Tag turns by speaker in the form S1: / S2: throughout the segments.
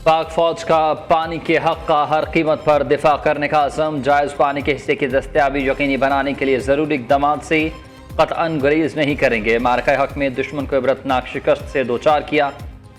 S1: पाक फौज का पानी के हक का हर कीमत पर दिफा करने का अज़म, जायज़ पानी के हिस्से की दस्तयाबी यकीनी बनाने के लिए ज़रूरी इक़दाम से क़तअन गुरेज़ नहीं करेंगे। मारका हक में दुश्मन को इबरतनाक शिकस्त से दो चार किया,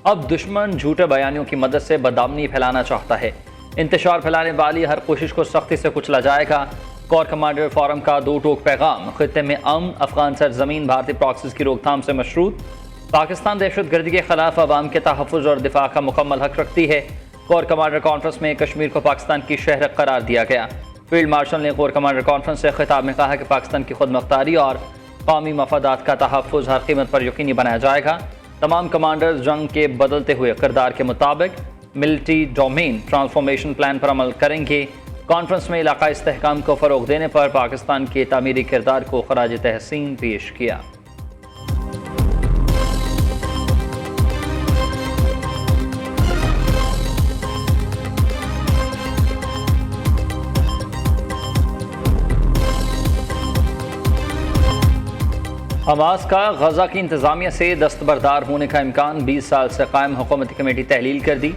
S1: अब दुश्मन झूठे बयानियों की मदद से बदअमनी फैलाना चाहता है। इंतशार फैलाने वाली हर कोशिश को सख्ती से कुचला जाएगा। कोर कमांडर फोरम का दो टोक पैगाम, खित्ते में अमन, अफगान सरजमीन भारतीय प्रॉक्सीज की रोकथाम से मशरूत। पाकिस्तान दहशतगर्दी के खिलाफ अवाम के तहफ़्फ़ुज़ और दिफा का मुकम्मल हक रखती है। कोर कमांडर कॉन्फ्रेंस में कश्मीर को पाकिस्तान की शहर करार दिया गया। फील्ड मार्शल ने कोर कमांडर कॉन्फ्रेंस से खिताब में कहा कि पाकिस्तान की खुद मुख्तारी और कौमी मफादात का तहफ़्फ़ुज़ हर कीमत पर यकीनी बनाया जाएगा। तमाम कमांडर्स जंग के बदलते हुए किरदार के मुताबिक मिलिट्री डोमेन ट्रांसफॉर्मेशन प्लान पर अमल करेंगे। कॉन्फ्रेंस में इलाक़ाई इस्तेहकाम को फ़रोग़ देने पर पाकिस्तान के तामीरी किरदार को ख़राज तहसीन पेश किया। हमास का गजा की इंतज़ामिया से दस्तबरदार होने का इम्कान, 20 साल से कायम हुकूमती कमेटी तहलील कर दी।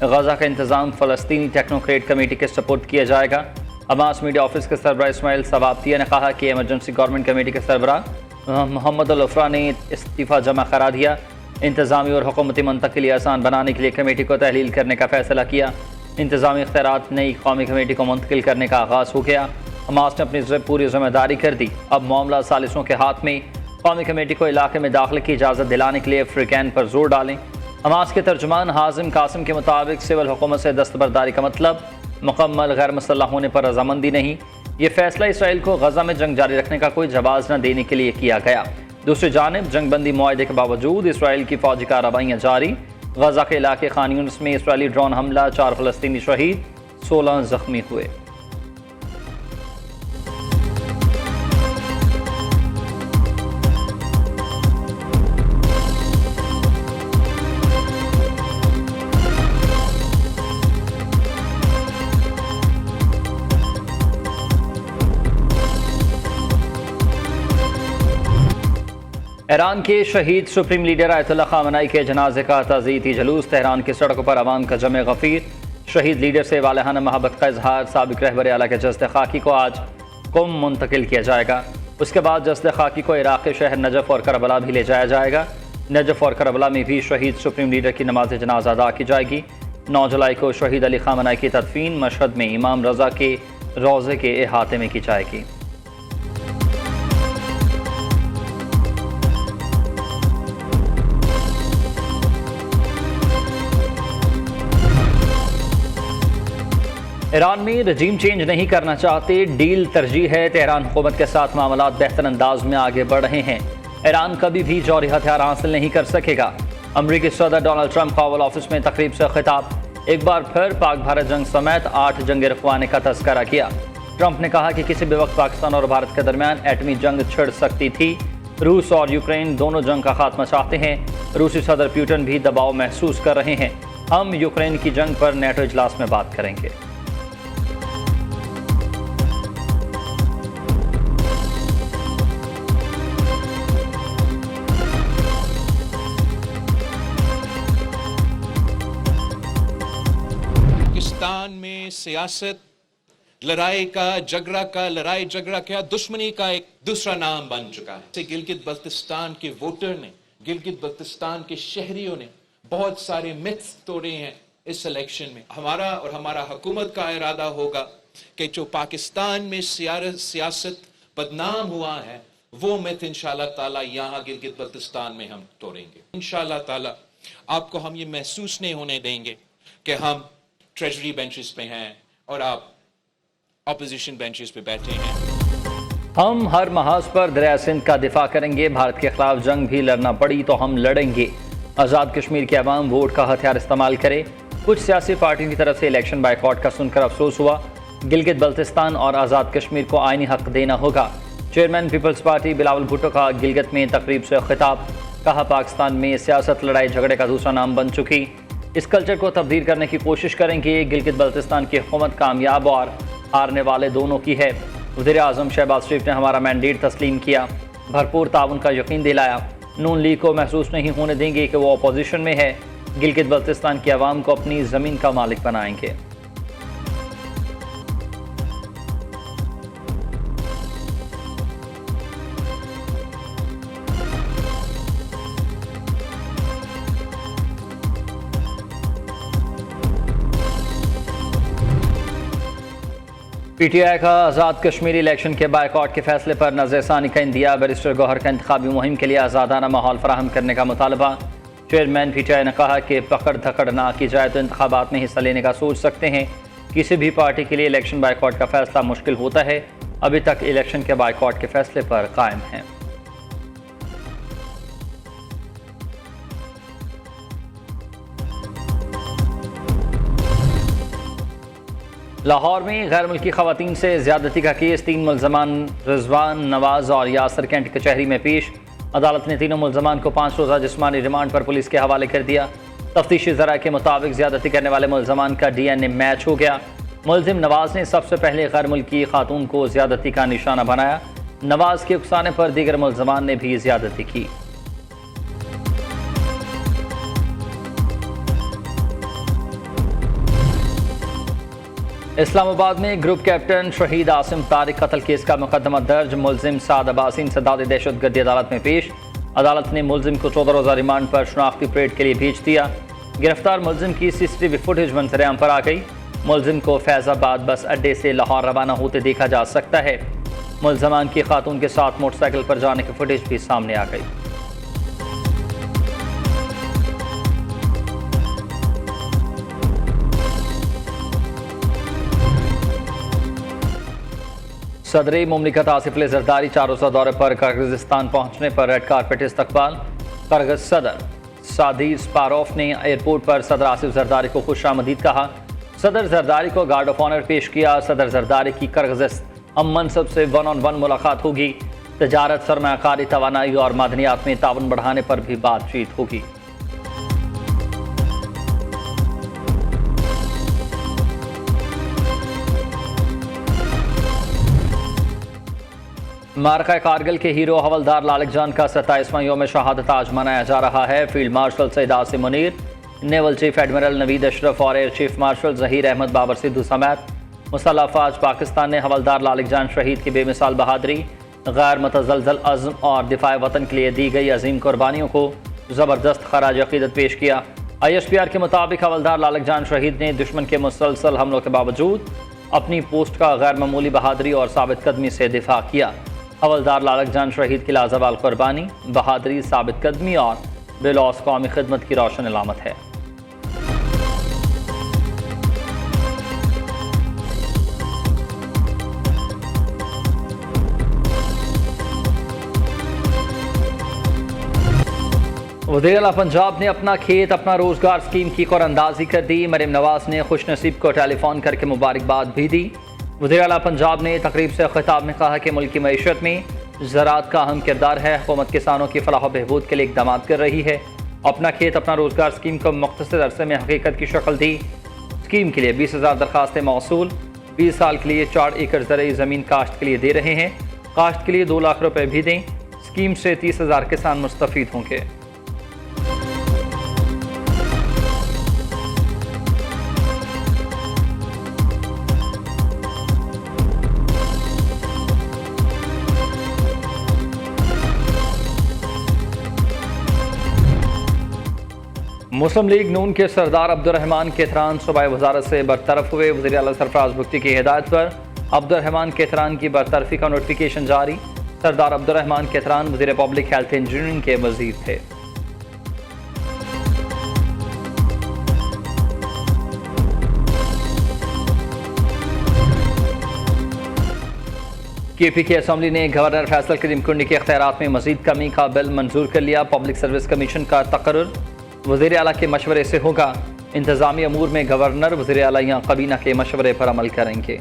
S1: गजा का इंतज़ाम फ़लस्तीनी टेक्नोक्रेट कमेटी के सपोर्ट किया जाएगा। हमास मीडिया ऑफिस के सरबराह इस्माइल सवाबतिया ने कहा कि एमरजेंसी गवर्नमेंट कमेटी के सरबराह मोहम्मद अल-अफ़रा ने इस्तीफ़ा जमा करा दिया। इंतज़ामी और हुकूमती मुंतकिली आसान बनाने के लिए कमेटी को तहलील करने का फैसला किया। इंतज़ामी इख्तियारात नई कौमी कमेटी को मुंतकिल करने का आगाज़ हो गया। हमास ने अपनी पूरी जिम्मेदारी कर दी। अब मामला सालिसों के हाथ में। कौमी कमेटी को इलाके में दाखिले की इजाज़त दिलाने के लिए अफ्रीकैन पर जोर डालें। हमास के तर्जुमान हाजिम कासिम के मुताबिक सिविल हुकूमत से दस्तबरदारी का मतलब मुकम्मल गैर मुसल्लह होने पर रजामंदी नहीं। ये फैसला इसराइल को गजा में जंग जारी रखने का कोई जवाब न देने के लिए किया गया। दूसरी जानिब जंगबंदी मुआहदे के बावजूद इसराइल की फौजी कार्रवाइयाँ जारी। गजा के इलाके खान यूनिस में इसराइली ड्रोन हमला, 4 फ़लस्तीनी शहीद, 16 जख्मी हुए। ईरान के शहीद सुप्रीम लीडर आयतुल्लाह ख़ामेनी के जनाजे का ताज़ीती जुलूस, तेहरान की सड़कों पर आवाम का जमे गफ़ीर। शहीद लीडर से वालहाना मोहब्बत का इजहार। साबिक रहबर आला के जस्द खाकी को आज कुम मुंतकिल किया जाएगा। उसके बाद जस्द खाकी को इराक़ के शहर नजफ़ और करबला भी ले जाया जाएगा। नजफ़ और करबला में भी शहीद सुप्रीम लीडर की नमाज जनाजा अदा की जाएगी। 9 जुलाई को शहीद अली ख़ामेनी की तदफीन मशहद में इमाम रज़ा के रोज़े के अहाते में की जाएगी। ईरान में रजीम चेंज नहीं करना चाहते, डील तरजीह है। तेहरान हुकूमत के साथ मामलात बेहतर अंदाज में आगे बढ़ रहे हैं। ईरान कभी भी जौहरी हथियार हासिल नहीं कर सकेगा। अमरीकी सदर डोनाल्ड ट्रंप का ओवल ऑफिस में तकरीब से खिताब। एक बार फिर पाक भारत जंग समेत 8 जंग रुकवाने का तज़किरा किया। ट्रंप ने कहा कि किसी भी वक्त पाकिस्तान और भारत के दरमियान एटमी जंग छिड़ सकती थी। रूस और यूक्रेन दोनों जंग का खात्मा चाहते हैं। रूसी सदर पुतिन भी दबाव महसूस कर रहे हैं। हम यूक्रेन की जंग पर नेटो इजलास में बात करेंगे।
S2: पाकिस्तान में सियासत लड़ाई झगड़ा का दुश्मनी का एक दूसरा नाम बन चुका है। गिलगित बल्तिस्तान के वोटर ने, गिलगित बल्तिस्तान के शहरियों ने बहुत सारे मिथ्स तोड़े हैं इस इलेक्शन में। हमारा हुकूमत का इरादा होगा कि जो पाकिस्तान में सियासत बदनाम हुआ है वो मिथ इंशाल्लाह ताला यहाँ गिलगित बल्तिस्तान में हम तोड़ेंगे। इंशाल्लाह ताला आपको हम ये महसूस नहीं होने देंगे कि हम ट्रेजरी बेंचेस पे हैं और आप ऑपोजिशन बेंचेस पे बैठे हैं।
S1: हम हर महाज पर दरिया सिंध का दिफा करेंगे। भारत के खिलाफ जंग भी लड़ना पड़ी तो हम लड़ेंगे। आज़ाद कश्मीर के अवाम वोट का हथियार इस्तेमाल करे। कुछ सियासी पार्टियों की तरफ से इलेक्शन बाइकआउट का सुनकर अफसोस हुआ। गिलगित बल्तिस्तान और आज़ाद कश्मीर को आईनी हक देना होगा। Chairman people's party Bilawal Bhutto का गिलगित में तकरीब से खिताब। कहा पाकिस्तान में सियासत लड़ाई झगड़े का दूसरा नाम बन चुकी। इस कल्चर को तब्दील करने की कोशिश करेंगे। गिलगित बल्तिस्तान की हुकूमत कामयाब और हारने वाले दोनों की है। वज़ीर आज़म शहबाज शरीफ ने हमारा मैंडेट तस्लीम किया, भरपूर ताउन का यकीन दिलाया। नून लीग को महसूस नहीं होने देंगे कि वो अपोजिशन में है। गिलगित बल्तिस्तान की आवाम को अपनी ज़मीन का मालिक बनाएंगे। पीटीआई का आज़ाद कश्मीरी इलेक्शन के बायकॉट के फैसले पर नज़रसानी का इंदिया। बैरिस्टर गौहर का इंतखाबी मुहिम के लिए आज़ादाना माहौल फराहम करने का मुतालबा। चेयरमैन पीटीआई ने कहा कि पकड़ धकड़ ना की जाए तो इंतखाबात में हिस्सा लेने का सोच सकते हैं। किसी भी पार्टी के लिए इलेक्शन बायकॉट का फैसला मुश्किल होता है। अभी तक इलेक्शन के बायकॉट के फैसले पर कायम हैं। लाहौर में गैर मुल्की खवातीन से ज्यादती का केस। 3 मुलजमान रिजवान, नवाज और यासर कैंट कचहरी में पेश। अदालत ने तीनों मुलजमान को 5 रोज़ा जिस्मानी रिमांड पर पुलिस के हवाले कर दिया। तफ्तीशी ज़राए के मुताबिक ज्यादती करने वाले मुलजमान का DNA मैच हो गया। मुलजिम नवाज ने सबसे पहले गैर मुल्की खातून को ज्यादती का निशाना बनाया। नवाज के उकसाने पर दीगर मुलजमान ने भी ज्यादती की। इस्लामाबाद में ग्रुप कैप्टन शहीद आसिम तारिक कत्ल केस का मुकदमा दर्ज। मुलजिम साद अब्बासी सदाद दहशतगर्दी अदालत में पेश। अदालत ने मुलजिम को 14 रोज़ा रिमांड पर शनाख्ती परेड के लिए भेज दिया। गिरफ्तार मुलजिम की CCTV फुटेज मंजर-ए-आम पर आ गई। मुलजिम को फैज़ाबाद बस अड्डे से लाहौर रवाना होते देखा जा सकता है। मुलजमान की खातून के साथ मोटरसाइकिल पर जाने की फुटेज भी सामने आ गई। सदर मुमलिकत आसिफ अली जरदारी 4 रोज़ा दौरे पर किर्गिज़स्तान पहुंचने पर रेड कारपेट इस्तकबाल। किर्गिज़ सदर सादी स्पारोफ ने एयरपोर्ट पर सदर आसिफ जरदारी को खुशामदीद कहा। सदर जरदारी को गार्ड ऑफ ऑनर पेश किया। सदर जरदारी की किर्गिज़ मनसब से 1-on-1 मुलाकात होगी। तजारत, सरमायाकारी, तवानाई और मादनियात में ताउन बढ़ाने पर भी बातचीत होगी। मार्का कारगिल के हीरो हवलदार लालिक जान का 27वां यौम शहादत आज मनाया जा रहा है। Field marshal Syed Asim Munir, naval chief admiral Naveed Ashraf और air chief marshal Zaheer Ahmed Babar Sidhu समेत मुसल्लह अफवाज पाकिस्तान ने हवलदार लालिक जान शहीद की बेमिसाल बहादुरी, गैर मुतज़लज़ल अज़्म और दिफाए वतन के लिए दी गई अजीम कुर्बानियों को ज़बरदस्त खराज अक़ीदत पेश किया। ISPR के मुताबिक हवलदार लालिक जान शहीद ने दुश्मन के मुसलसल हमलों के बावजूद अपनी पोस्ट का गैर मामूली बहादुरी और साबित कदमी से दिफा किया। हवलदार लालिक जान शहीद की लाजवाब कुर्बानी, बहादुरी, साबित कदमी और बेलौस कौमी खिदमत की रोशन अलामत है। वज़ीर आला पंजाब ने अपना खेत अपना रोजगार स्कीम की कुरानंदाजी कर दी। मरीम नवाज ने खुशनसीब को टेलीफोन करके मुबारकबाद भी दी। वज़ीर आला पंजाब ने तकरीब से खिताब में कहा कि मुल्क की मईशत में ज़राअत का अहम किरदार है। हुकूमत किसानों की फलाह बहबूद के लिए इक़दाम कर रही है। अपना खेत अपना रोजगार स्कीम को मुख्तसर अरसे में हकीकत की शक्ल दी। स्कीम के लिए 20,000 दरखास्तें मौसूल। 20 साल के लिए 4 एकड़ ज़रई ज़मीन काश्त के लिए दे रहे हैं। काश्त के लिए 2 लाख रुपये भी दें। स्कीम से 30,000 किसान मुस्तफ़ीद होंगे। मुस्लिम लीग नून के सरदार अब्दुर्रहमान केथरान सूबाई वजारत से बरतरफ हुए। वज़ीर आला सरफराज भुगती की हिदायत पर अब्दुर्रहमान केथरान की बरतरफी का नोटिफिकेशन जारी। सरदार अब्दुर्रहमान केथरान वज़ीर पब्लिक हेल्थ इंजीनियरिंग के वज़ीर थे। KPK असम्बली ने गवर्नर फैसल करीम कुंडी के इख्तियारात में मजीद कमी का बिल मंजूर कर लिया। पब्लिक सर्विस कमीशन का तकर्रुर वज़ीर आला के मशवरे से होगा। इंतज़ामी अमूर में गवर्नर वज़ीर आला या काबीना के मशवरे पर अमल करेंगे।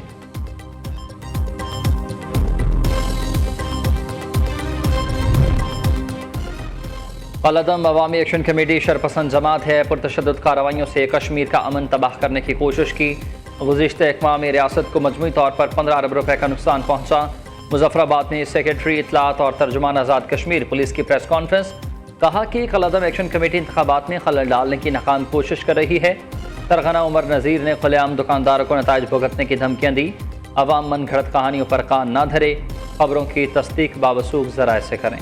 S1: कलअदम अवामी एक्शन कमेटी शरपसंद जमात है। पुरतशद्दुद कार्रवाइयों से कश्मीर का अमन तबाह करने की कोशिश की। गुज़िश्ता इक़माम में रियासत को मजमूई तौर पर 15 अरब रुपये का नुकसान पहुँचा। मुजफ्फराबाद में सेक्रेटरी इत्तलात और तर्जुमान आज़ाद कश्मीर पुलिस की प्रेस कॉन्फ्रेंस। कहा कि कलअदम एक्शन कमेटी इंतखाबात में खलल डालने की नाकाम कोशिश कर रही है। सरगना उमर नज़ीर ने खुलेआम दुकानदारों को नताइज भुगतने की धमकियाँ दी। अवाम मन घड़त कहानियों पर कान न धरे, खबरों की तस्दीक बावसूख ज़राए से करें।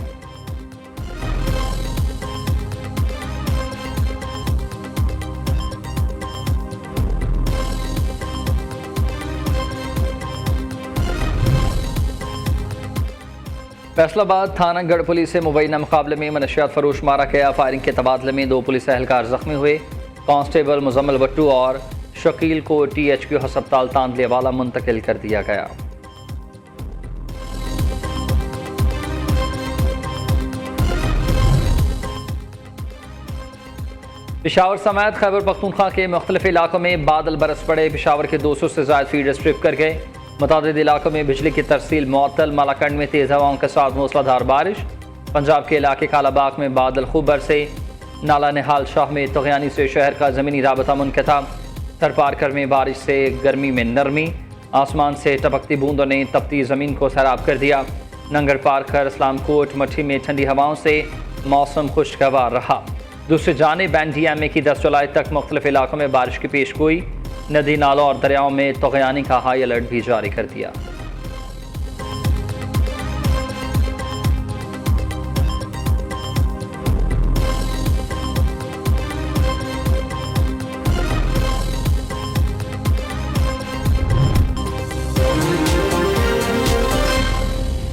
S1: फैसलाबाद थानागढ़ पुलिस से मुबैना मुकाबले में मनशियात फरोश मारा गया। फायरिंग के तबादले में 2 पुलिस एहलकार जख्मी हुए। कांस्टेबल मुजम्मिल बट्टू और शकील को THQ हस्पताल तांदलेवाला मुंतकिल कर दिया गया। पेशावर समेत खैबर पख्तूनख्वा के मुख्तलिफ इलाकों में बादल बरस पड़े। पेशावर के 200 से ज़ायद फीडर स्ट्रिप कर गए। मुतादिद इलाकों में बिजली की तरसील मुअत्तल। मालाकंड में तेज़ हवाओं के साथ मूसलाधार बारिश। पंजाब के इलाके कालाबाग में बादल खूब बरसे। नाला निहाल शाह में तुग़यानी से शहर का ज़मीनी राबता मुनक़ता। थरपारकर में बारिश से गर्मी में नरमी। आसमान से टपकती बूंदों ने तपती ज़मीन को सैराब कर दिया। नंगड़ पारकर इस्लामकोट मठी में ठंडी हवाओं से मौसम खुशगवार रहा। दूसरी जानिब NDMA की 10 जुलाई तक मुख्तलिफ इलाकों में बारिश की पेश गोई। नदी नालों और दरियाओं में तुग़यानी का हाई अलर्ट भी जारी कर दिया।